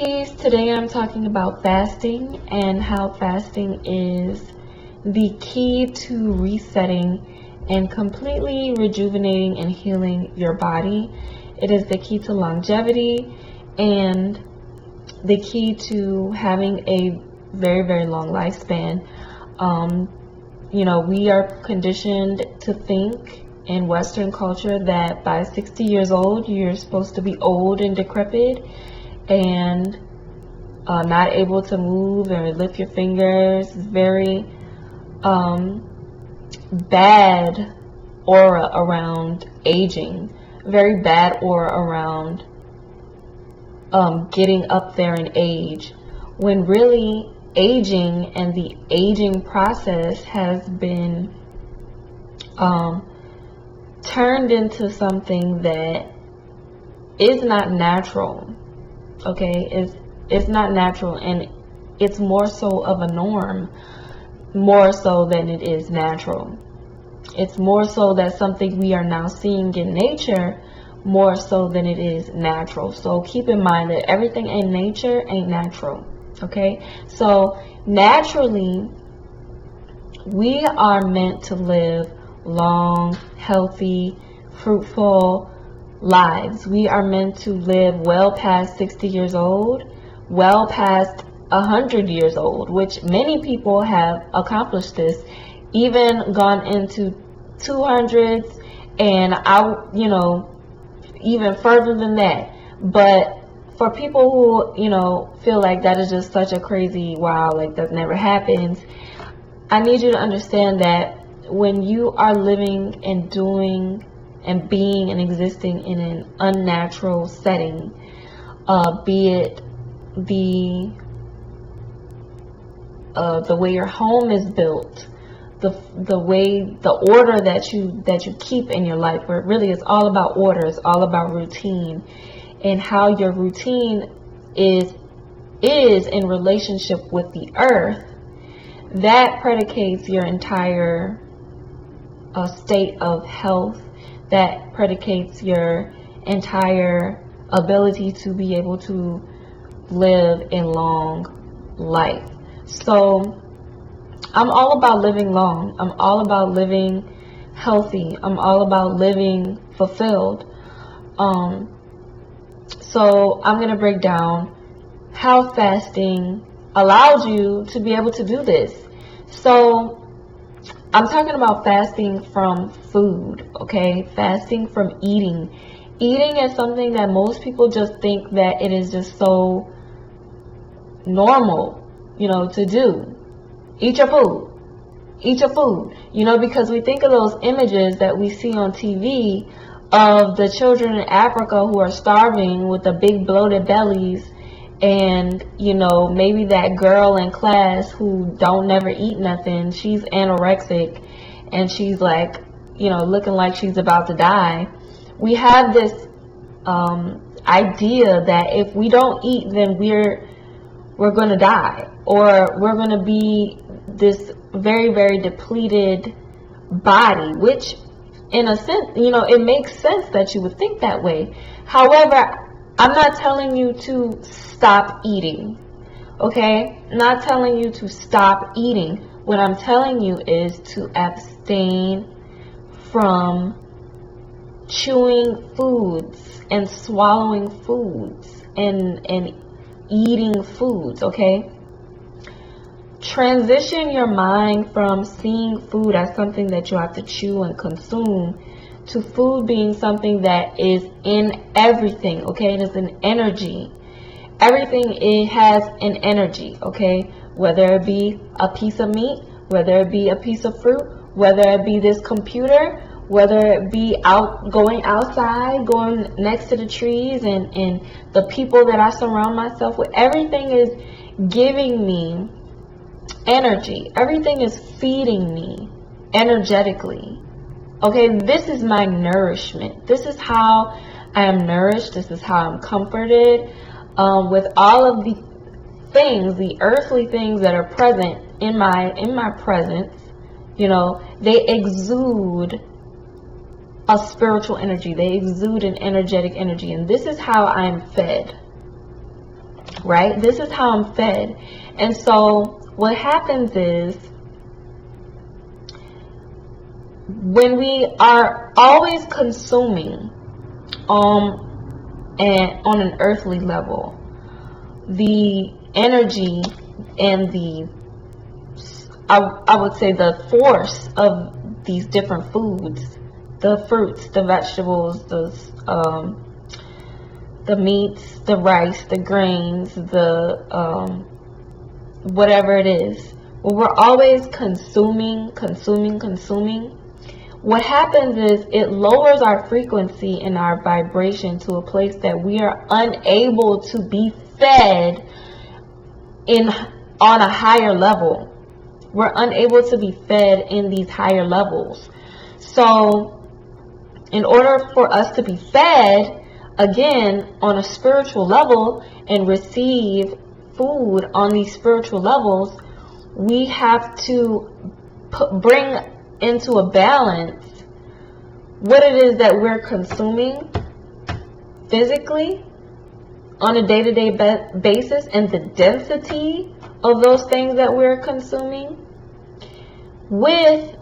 Peace. Today I'm talking about fasting and how fasting is the key to resetting and completely rejuvenating and healing your body. It is the key to longevity and the key to having a very, very long lifespan. We are conditioned to think in Western culture that by 60 years old, you're supposed to be old and decrepit and not able to move or lift your fingers. It's very bad aura around aging, very bad aura around getting up there in age, when really aging and the aging process has been turned into something that is not natural. Okay, it's not natural, and it's more so of a norm, more so than it is natural. It's more so that something we are now seeing in nature more so than it is natural. So keep in mind that everything in nature ain't natural. Okay, so naturally we are meant to live long, healthy, fruitful lives. We are meant to live well past 60 years old, well past 100 years old, which many people have accomplished this, even gone into 200s and out, even further than that. But for people who, feel like that is just such a crazy, wow, like that never happens, I need you to understand that when you are living and doing and being and existing in an unnatural setting, be it the way your home is built, the way, the order that you keep in your life, where it really is all about order, it's all about routine, and how your routine is in relationship with the earth, that predicates your entire state of health. That predicates your entire ability to be able to live a long life. So I'm all about living long. I'm all about living healthy. I'm all about living fulfilled. So I'm going to break down how fasting allows you to be able to do this. So I'm talking about fasting from food, okay? Fasting from eating. Eating is something that most people just think that it is just so normal, to do. Eat your food. Eat your food. Because we think of those images that we see on TV of the children in Africa who are starving with the big bloated bellies, and maybe that girl in class who don't never eat nothing, she's anorexic and she's like looking like she's about to die. We have this idea that if we don't eat, then we're going to die, or we're going to be this very, very depleted body, which in a sense, it makes sense that you would think that way. However, I'm not telling you to stop eating, okay? I'm not telling you to stop eating. What I'm telling you is to abstain from chewing foods and swallowing foods and eating foods, okay? Transition your mind from seeing food as something that you have to chew and consume to food being something that is in everything, okay? It is an energy. Everything, it has an energy, okay? Whether it be a piece of meat, whether it be a piece of fruit, whether it be this computer, whether it be going outside, going next to the trees, and the people that I surround myself with, everything is giving me energy. Everything is feeding me energetically. Okay, this is my nourishment. This is how I am nourished. This is how I'm comforted with all of the things, the earthly things that are present in my presence. They exude a spiritual energy. They exude an energetic energy, and this is how I'm fed. right? This is how I'm fed. And so what happens is, when we are always consuming and on an earthly level, the energy and the, I would say, the force of these different foods, the fruits, the vegetables, the meats, the rice, the grains, the whatever it is, when we're always consuming, what happens is it lowers our frequency and our vibration to a place that we are unable to be fed on a higher level. We're unable to be fed in these higher levels. So in order for us to be fed again on a spiritual level and receive food on these spiritual levels, we have to bring into a balance what it is that we're consuming physically on a day-to-day basis, and the density of those things that we're consuming, with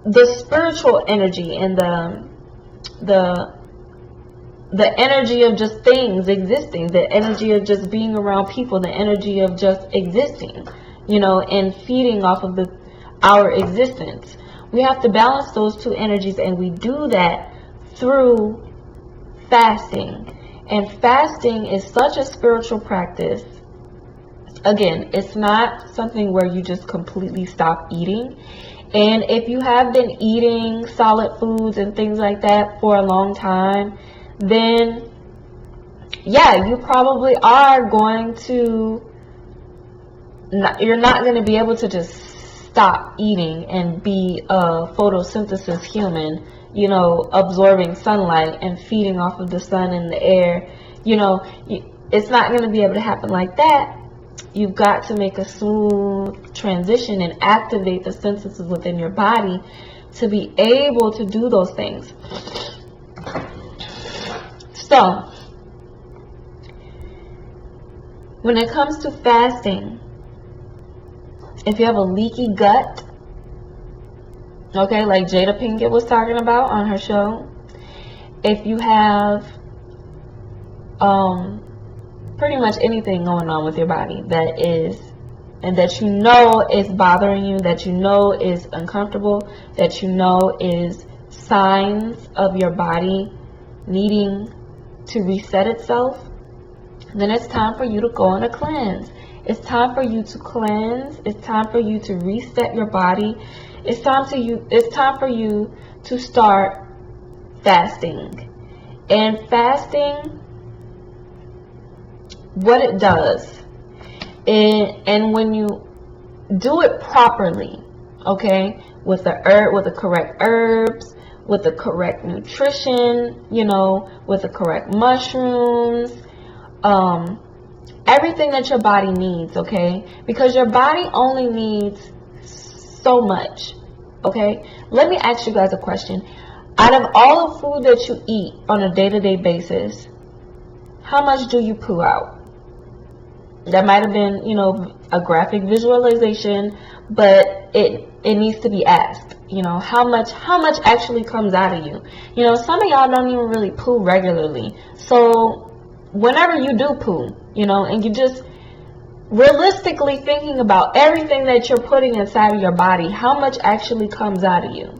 the spiritual energy and the energy of just things existing, the energy of just being around people, the energy of just existing, and feeding off of our existence. We have to balance those two energies, and we do that through fasting. And fasting is such a spiritual practice. Again, it's not something where you just completely stop eating. And if you have been eating solid foods and things like that for a long time, then yeah, you probably are going to, you're not going to be able to just stop eating and be a photosynthesis human, absorbing sunlight and feeding off of the sun and the air. It's not going to be able to happen like that. You've got to make a smooth transition and activate the senses within your body to be able to do those things. So, when it comes to fasting, if you have a leaky gut, okay, like Jada Pinkett was talking about on her show, if you have pretty much anything going on with your body that is bothering you, that is uncomfortable, that is signs of your body needing to reset itself, then it's time for you to go on a cleanse. It's time for you to cleanse. It's time for you to reset your body. It's time for you to start fasting. And fasting, what it does, and when you do it properly, okay, with the correct herbs, with the correct nutrition, with the correct mushrooms, everything that your body needs, okay? Because your body only needs so much, okay? Let me ask you guys a question. Out of all the food that you eat on a day-to-day basis, how much do you poo out? That might have been, a graphic visualization, but it needs to be asked. How much actually comes out of you? Some of y'all don't even really poo regularly. So whenever you do poo, and you just realistically thinking about everything that you're putting inside of your body, how much actually comes out of you?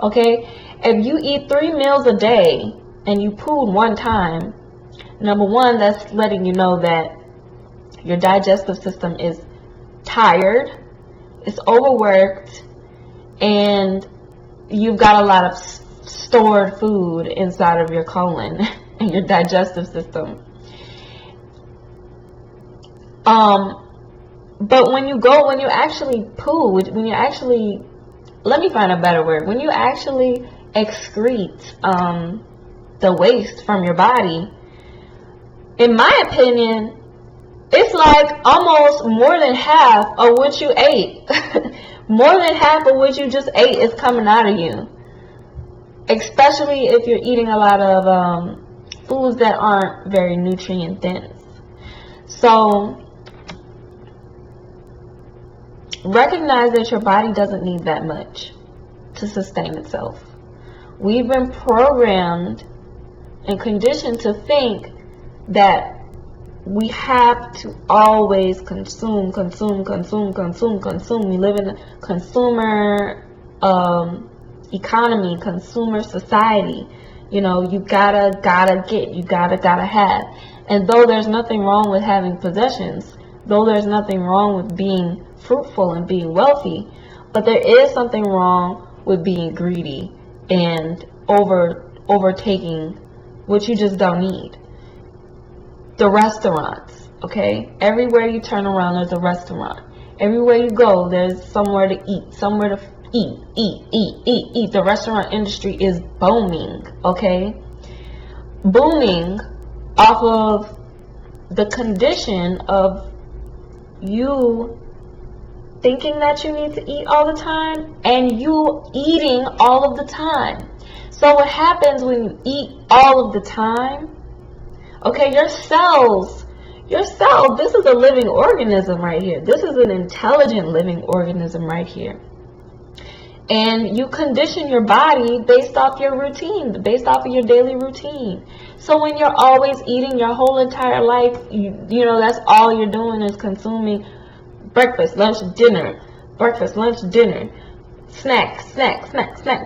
Okay? If you eat 3 meals a day and you pooed one time, number one, that's letting you know that your digestive system is tired, it's overworked, and you've got a lot of stored food inside of your colon and your digestive system. But when you actually poo, when you actually excrete the waste from your body, in my opinion, it's like almost more than half of what you ate. More than half of what you just ate is coming out of you. Especially if you're eating a lot of foods that aren't very nutrient dense. So recognize that your body doesn't need that much to sustain itself. We've been programmed and conditioned to think that we have to always consume. We live in a consumer economy, consumer society. You know, you gotta get, you gotta have. And though there's nothing wrong with having possessions, though there's nothing wrong with being fruitful and being wealthy, but there is something wrong with being greedy and overtaking what you just don't need. The restaurants, okay? Everywhere you turn around, there's a restaurant. Everywhere you go, there's somewhere to eat, somewhere to eat. The restaurant industry is booming, okay? Booming off of the condition of you thinking that you need to eat all the time and you eating all of the time. So what happens when you eat all of the time? Okay, your cells, this is a living organism right here. This is an intelligent living organism right here. And you condition your body based off your routine, based off of your daily routine. So when you're always eating your whole entire life, you know, that's all you're doing is consuming breakfast, lunch, dinner, breakfast, lunch, dinner, snack,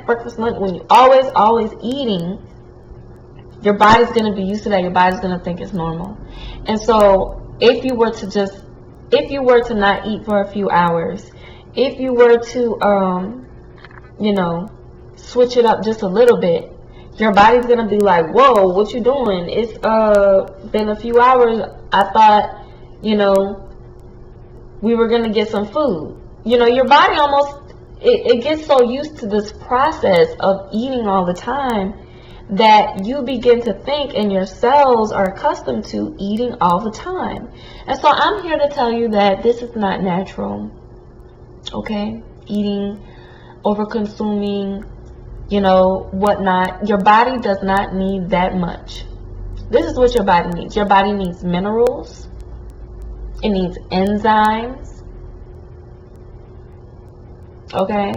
breakfast, lunch. When you always eating, your body's going to be used to that. Your body's going to think it's normal. And so if you were to not eat for a few hours, if you were to, switch it up just a little bit, your body's going to be like, whoa, what you doing? It's been a few hours. I thought, we were going to get some food. Your body almost, it gets so used to this process of eating all the time that you begin to think, and your cells are accustomed to eating all the time. And so I'm here to tell you that this is not natural. Okay? Eating, over-consuming, whatnot. Your body does not need that much. This is what your body needs. Your body needs minerals. It needs enzymes. Okay?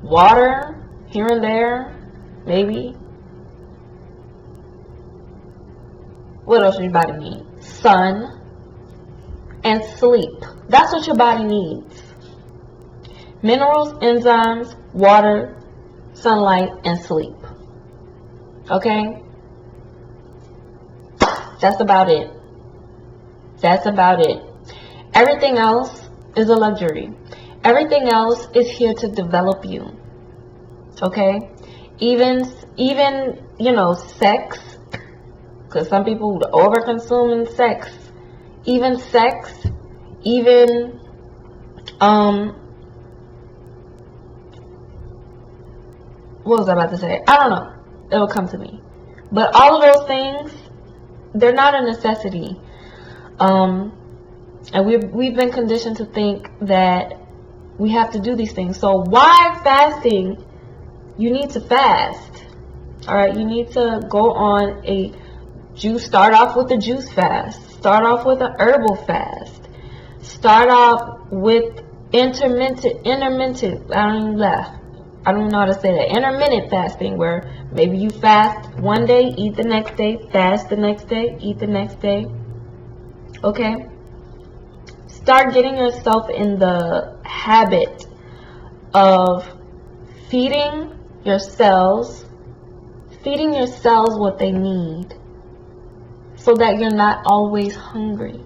Water. Here and there, maybe. What else does your body need? Sun and sleep. That's what your body needs. Minerals, enzymes, water, sunlight, and sleep. Okay? That's about it. That's about it. Everything else is a luxury. Everything else is here to develop you. Okay, even sex, because some people overconsume in sex. Even sex, even what was I about to say? I don't know. It'll come to me. But all of those things, they're not a necessity. And we've been conditioned to think that we have to do these things. So why fasting? You need to fast. Alright, you need to go on a juice, start off with a juice fast. Start off with an herbal fast. Start off with intermittent, I don't know how to say that. Intermittent fasting, where maybe you fast one day, eat the next day, fast the next day, eat the next day. Okay? Start getting yourself in the habit of feeding your cells what they need, so that you're not always hungry.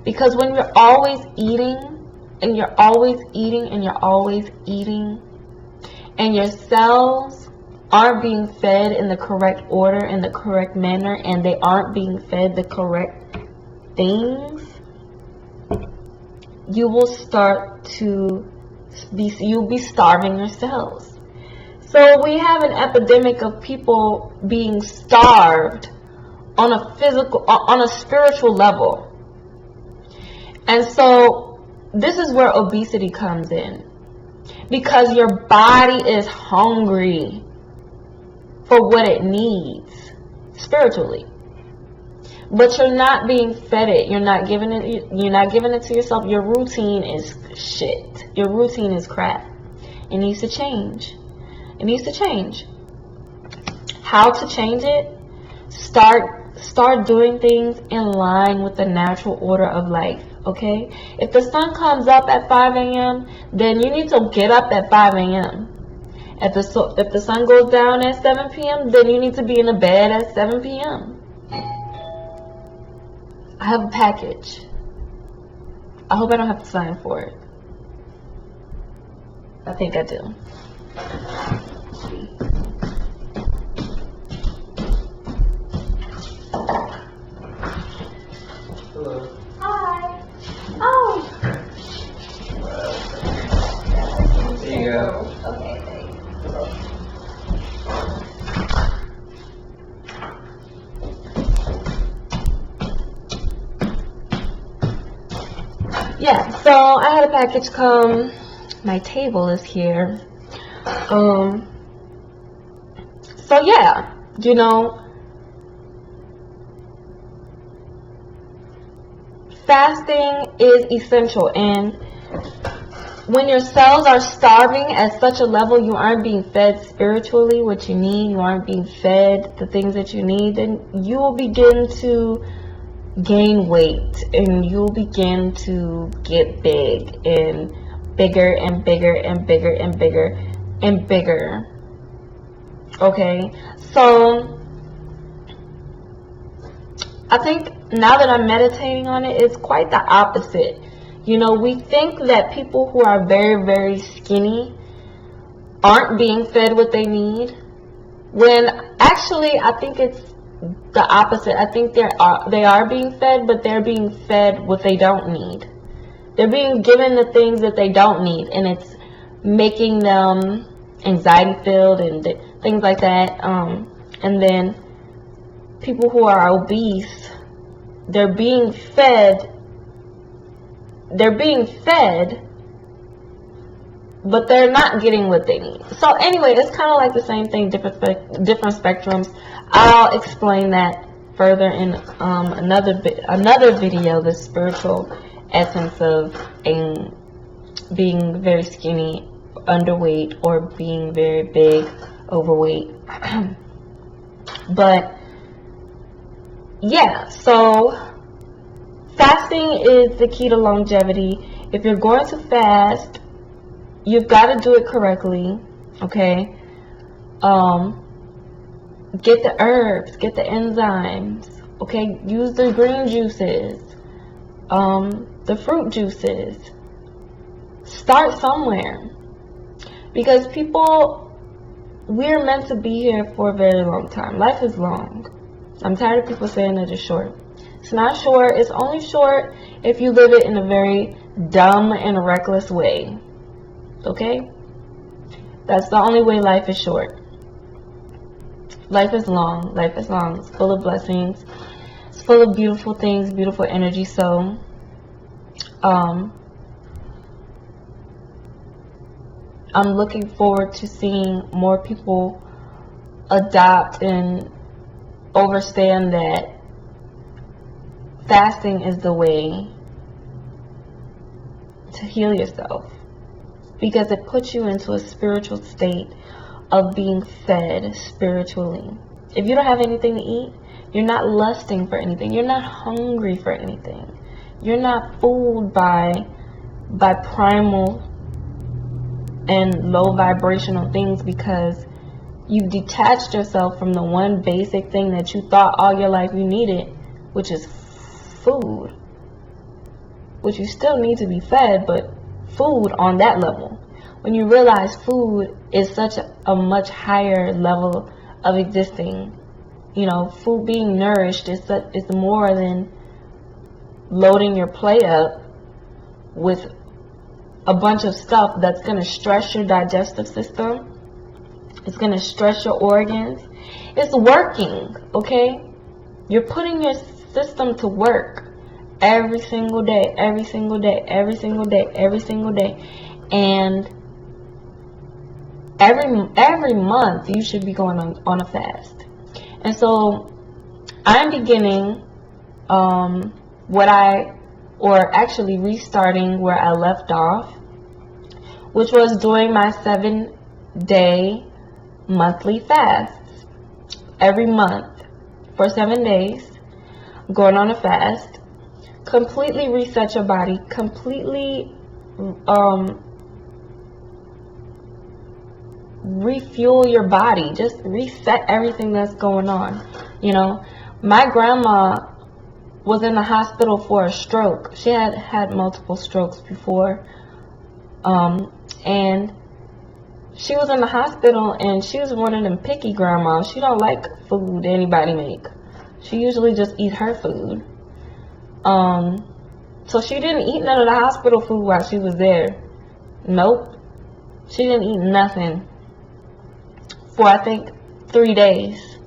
Because when you're always eating, and you're always eating, and you're always eating, and your cells aren't being fed in the correct order, in the correct manner, and they aren't being fed the correct things, you'll be starving your cells. So we have an epidemic of people being starved on a spiritual level. And so this is where obesity comes in. Because your body is hungry for what it needs spiritually. but you're not being fed it. You're not giving it to yourself. Your routine is shit. Your routine is crap. It needs to change. It needs to change. How to change it? Start doing things in line with the natural order of life. Okay? If the sun comes up at 5 a.m., then you need to get up at 5 a.m. If the sun goes down at 7 p.m., then you need to be in the bed at 7 p.m. I have a package. I hope I don't have to sign for it. I think I do. Hello. Hi. Oh. There you go. Okay, thanks. Yeah, so I had a package come. My table is here. So yeah, you know, fasting is essential, and when your cells are starving at such a level, you aren't being fed spiritually what you need, you aren't being fed the things that you need, then you will begin to gain weight, and you'll begin to get big and bigger and bigger and bigger and bigger and bigger. Okay, so I think now that I'm meditating on it, it's quite the opposite. You know, we think that people who are very, very skinny aren't being fed what they need, when actually I think it's the opposite. I think they are being fed, but they're being fed what they don't need. They're being given the things that they don't need, and it's making them anxiety filled and things like that. And then people who are obese, they're being fed, but they're not getting what they need. So anyway, it's kind of like the same thing, different spectrums. I'll explain that further in another video, the spiritual essence of being very skinny, underweight, or being very big, overweight. But yeah, so fasting is the key to longevity. If you're going to fast, you've got to do it correctly, okay? Get the herbs, get the enzymes, okay? Use the green juices, the fruit juices. Start somewhere, because we're meant to be here for a very long time. Life is long. I'm tired of people saying that it's short. It's not short. It's only short if you live it in a very dumb and reckless way. Okay? That's the only way life is short. Life is long. Life is long. It's full of blessings. It's full of beautiful things, beautiful energy. So, I'm looking forward to seeing more people adopt and understand that fasting is the way to heal yourself, because it puts you into a spiritual state of being fed spiritually. If you don't have anything to eat, you're not lusting for anything, you're not hungry for anything, you're not fooled by primal and low vibrational things, because you've detached yourself from the one basic thing that you thought all your life you needed, which is food, which you still need to be fed, but food on that level. When you realize food is such a much higher level of existing, you know, food being nourished is more than loading your plate up with a bunch of stuff that's going to stress your digestive system. It's going to stress your organs. It's working, okay? You're putting your system to work every single day, every single day, every single day, every single day. And every month you should be going on a fast. And so I'm beginning restarting where I left off, which was doing my 7-day monthly fasts. Every month for 7 days, going on a fast, completely reset your body, completely refuel your body, just reset everything that's going on. You know, my grandma was in the hospital for a stroke. She had had multiple strokes before, and she was in the hospital, and she was one of them picky grandmas. She don't like food anybody make. She usually just eat her food. So she didn't eat none of the hospital food while she was there. Nope. She didn't eat nothing for, I think, 3 days.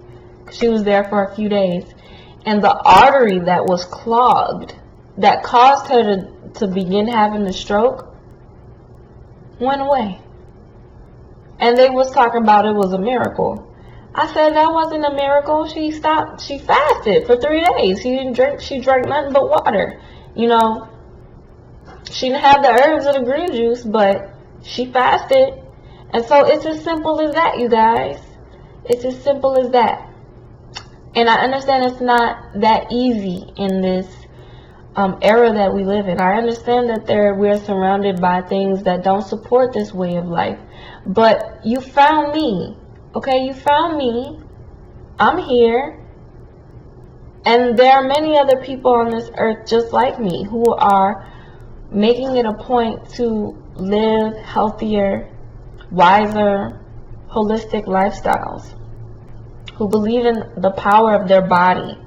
She was there for a few days. And the artery that was clogged, that caused her to begin having the stroke, went away. And they was talking about it was a miracle. I said that wasn't a miracle. She fasted for 3 days. She drank nothing but water. You know, she didn't have the herbs or the green juice, but she fasted. And so it's as simple as that, you guys. It's as simple as that. And I understand it's not that easy in this era that we live in. I understand that we're surrounded by things that don't support this way of life. But you found me. Okay, you found me. I'm here. And there are many other people on this earth just like me who are making it a point to live healthier, wiser, holistic lifestyles, who believe in the power of their body,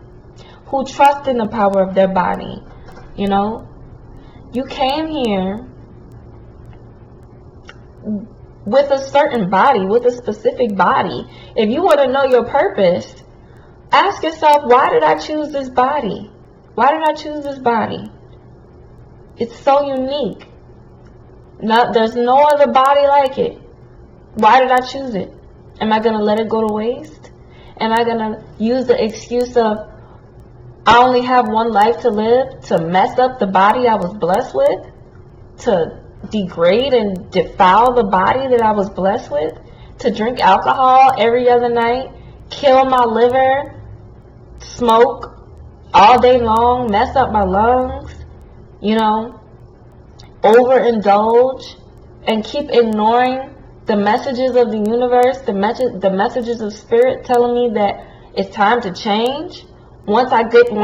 who trust in the power of their body. You know, you came here with a certain body, with a specific body. If you want to know your purpose, ask yourself, why did I choose this body? Why did I choose this body? It's so unique. There's no other body like it. Why did I choose it? Am I going to let it go to waste? Am I going to use the excuse of I only have one life to live to mess up the body I was blessed with? To degrade and defile the body that I was blessed with? To drink alcohol every other night? Kill my liver? Smoke all day long? Mess up my lungs? You know? Overindulge? And keep ignoring the messages of the universe, the messages of spirit telling me that it's time to change. Once I get to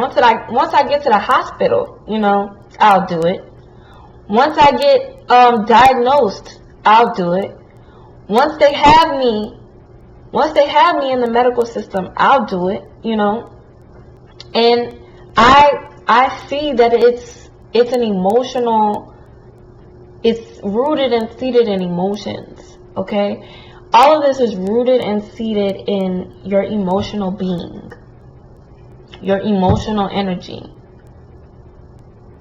the hospital, you know, I'll do it. Once I get diagnosed, I'll do it. Once they have me in the medical system, I'll do it, you know. And I see that it's an emotional, it's rooted and seated in emotions. Okay, all of this is rooted and seated in your emotional being, your emotional energy.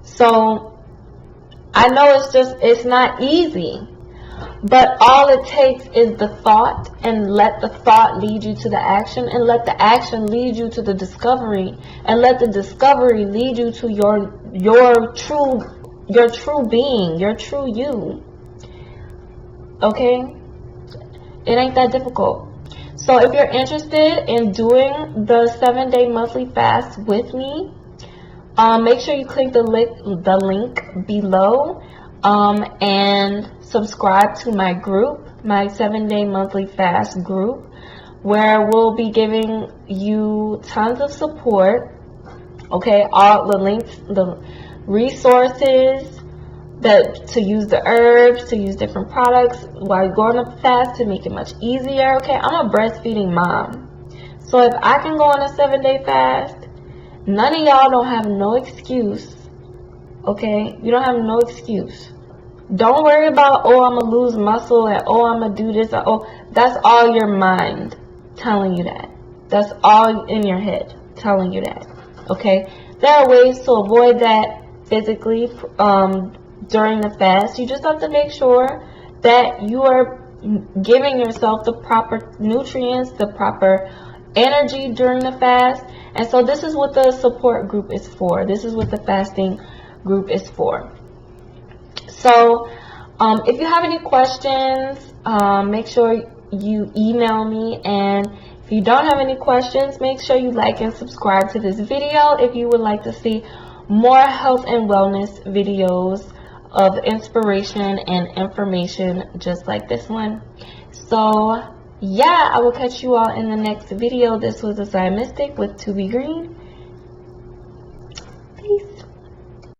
So I know it's not easy, but all it takes is the thought, and let the thought lead you to the action, and let the action lead you to the discovery, and let the discovery lead you to your true being, your true you. Okay? It ain't that difficult. So if you're interested in doing the 7-day monthly fast with me, make sure you click the link below and subscribe to my group, my 7-day monthly fast group, where we'll be giving you tons of support. Okay, all the links, the resources, to use the herbs, to use different products while you're going on a fast to make it much easier. Okay, I'm a breastfeeding mom, so if I can go on a 7-day fast, none of y'all don't have no excuse. Okay, you don't have no excuse. Don't worry about, oh, I'm gonna lose muscle, and oh, I'm gonna do this, or, oh, that's all your mind telling you that. That's all in your head telling you that. Okay, there are ways to avoid that physically during the fast. You just have to make sure that you are giving yourself the proper nutrients, the proper energy during the fast. And so this is what the support group is for. This is what the fasting group is for. So if you have any questions, make sure you email me. And if you don't have any questions, make sure you like and subscribe to this video if you would like to see more health and wellness videos of inspiration and information just like this one. So yeah, I will catch you all in the next video. This was a Mystic with To Be Green.